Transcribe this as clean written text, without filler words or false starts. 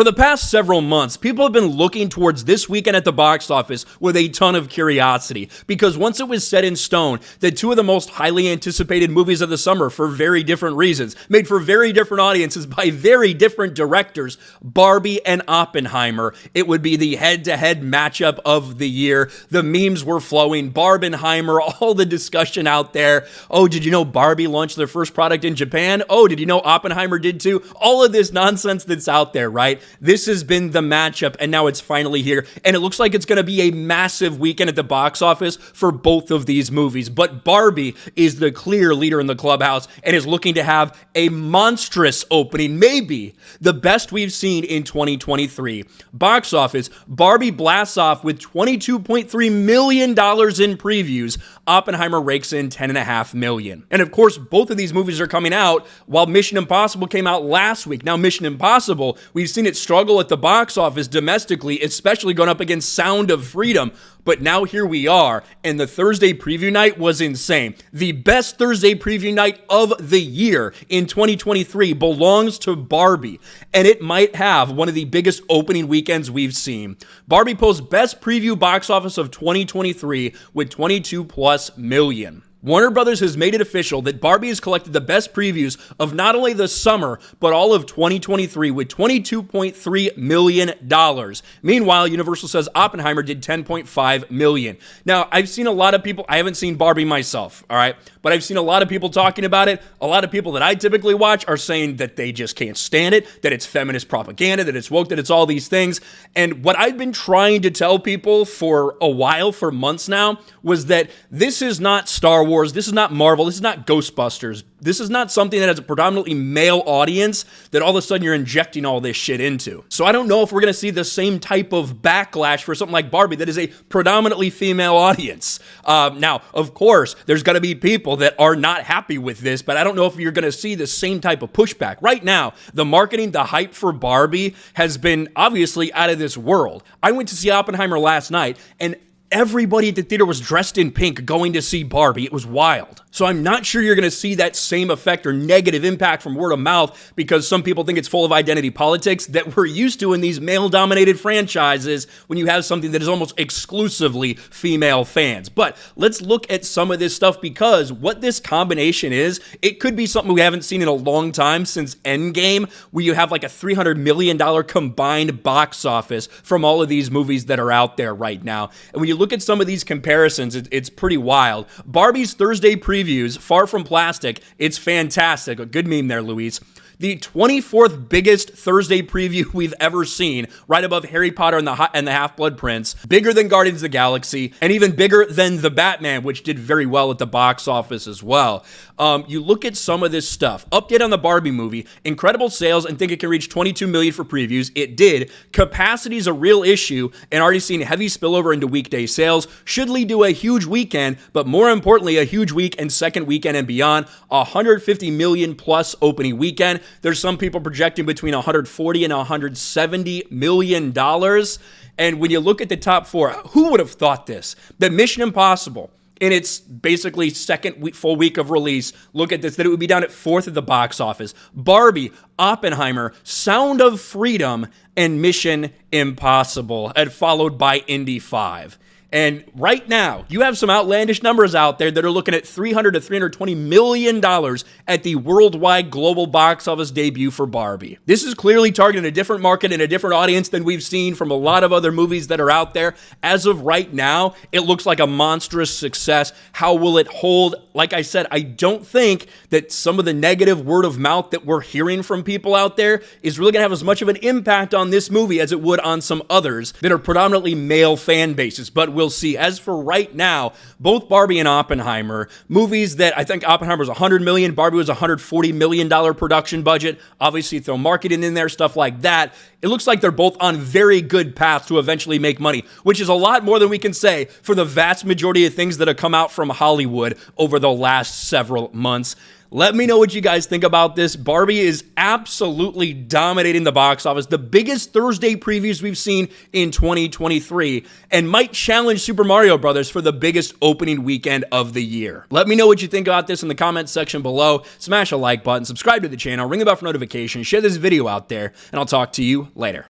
For the past several months, people have been looking towards this weekend at the box office with a ton of curiosity, because once it was set in stone that two of the most highly anticipated movies of the summer, for very different reasons, made for very different audiences by very different directors, Barbie and Oppenheimer, it would be the head-to-head matchup of the year. The memes were flowing, Barbenheimer, all the discussion out there. Oh, did you know Barbie launched their first product in Japan? Oh, did you know Oppenheimer did too? All of this nonsense that's out there, right? This has been the matchup, and now it's finally here, and it looks like it's going to be a massive weekend at the box office for both of these movies. But Barbie is the clear leader in the clubhouse and is looking to have a monstrous opening, maybe the best we've seen in 2023. Box office, Barbie blasts off with $22.3 million in previews. Oppenheimer rakes in $10.5 million. And of course, both of these movies are coming out while Mission Impossible came out last week. Now, Mission Impossible, we've seen it struggle at the box office domestically, especially going up against Sound of Freedom. But now here we are, and the Thursday preview night was insane. The best Thursday preview night of the year in 2023 belongs to Barbie, and it might have one of the biggest opening weekends we've seen. Barbie posts best preview box office of 2023 with 22 plus million. Warner Brothers has made it official that Barbie has collected the best previews of not only the summer, but all of 2023 with $22.3 million. Meanwhile, Universal says Oppenheimer did $10.5 million. Now, I've seen a lot of people, I haven't seen Barbie myself, all right? But I've seen a lot of people talking about it. A lot of people that I typically watch are saying that they just can't stand it, that it's feminist propaganda, that it's woke, that it's all these things. And what I've been trying to tell people for a while, for months now, was that this is not Star Wars, this is not Marvel, this is not Ghostbusters. This is not something that has a predominantly male audience that all of a sudden you're injecting all this shit into. So I don't know if we're going to see the same type of backlash for something like Barbie that is a predominantly female audience. Now, of course, there's going to be people that are not happy with this, but I don't know if you're going to see the same type of pushback. Right now, the marketing, the hype for Barbie has been obviously out of this world. I went to see Oppenheimer last night, and everybody at the theater was dressed in pink going to see Barbie. It was wild. So I'm not sure you're going to see that same effect or negative impact from word of mouth, because some people think it's full of identity politics that we're used to in these male-dominated franchises when you have something that is almost exclusively female fans. But let's look at some of this stuff, because what this combination is, it could be something we haven't seen in a long time since Endgame, where you have like a $300 million combined box office from all of these movies that are out there right now. And when you look at some of these comparisons, it's pretty wild. Barbie's Thursday previews, Far From Plastic, it's fantastic. A good meme there, Luis. The 24th biggest Thursday preview we've ever seen, right above Harry Potter and the Half-Blood Prince, bigger than Guardians of the Galaxy, and even bigger than The Batman, which did very well at the box office as well. You look at some of this stuff. Update on the Barbie movie. Incredible sales, and think it can reach 22 million for previews. It did. Capacity is a real issue, and already seen heavy spillover into weekday sales. Should lead to a huge weekend, but more importantly, a huge week and second weekend and beyond. 150 million plus opening weekend. There's some people projecting between 140 and 170 million dollars. And when you look at the top four, who would have thought this? That Mission Impossible, in its basically second full week of release, look at this, that it would be down at fourth at the box office. Barbie, Oppenheimer, Sound of Freedom, and Mission Impossible, and followed by Indy 5. And right now, you have some outlandish numbers out there that are looking at $300 to $320 million at the worldwide global box office debut for Barbie. This is clearly targeting a different market and a different audience than we've seen from a lot of other movies that are out there. As of right now, it looks like a monstrous success. How will it hold? Like I said, I don't think that some of the negative word of mouth that we're hearing from people out there is really going to have as much of an impact on this movie as it would on some others that are predominantly male fan bases. But we'll see. As for right now, both Barbie and Oppenheimer, movies that I think Oppenheimer was $100 million, Barbie was $140 million production budget. Obviously, throw marketing in there, stuff like that. It looks like they're both on very good paths to eventually make money, which is a lot more than we can say for the vast majority of things that have come out from Hollywood over the last several months. Let me know what you guys think about this. Barbie is absolutely dominating the box office, the biggest Thursday previews we've seen in 2023, and might challenge Super Mario Bros. For the biggest opening weekend of the year. Let me know what you think about this in the comments section below. Smash a like button, subscribe to the channel, ring the bell for notifications, share this video out there, and I'll talk to you later.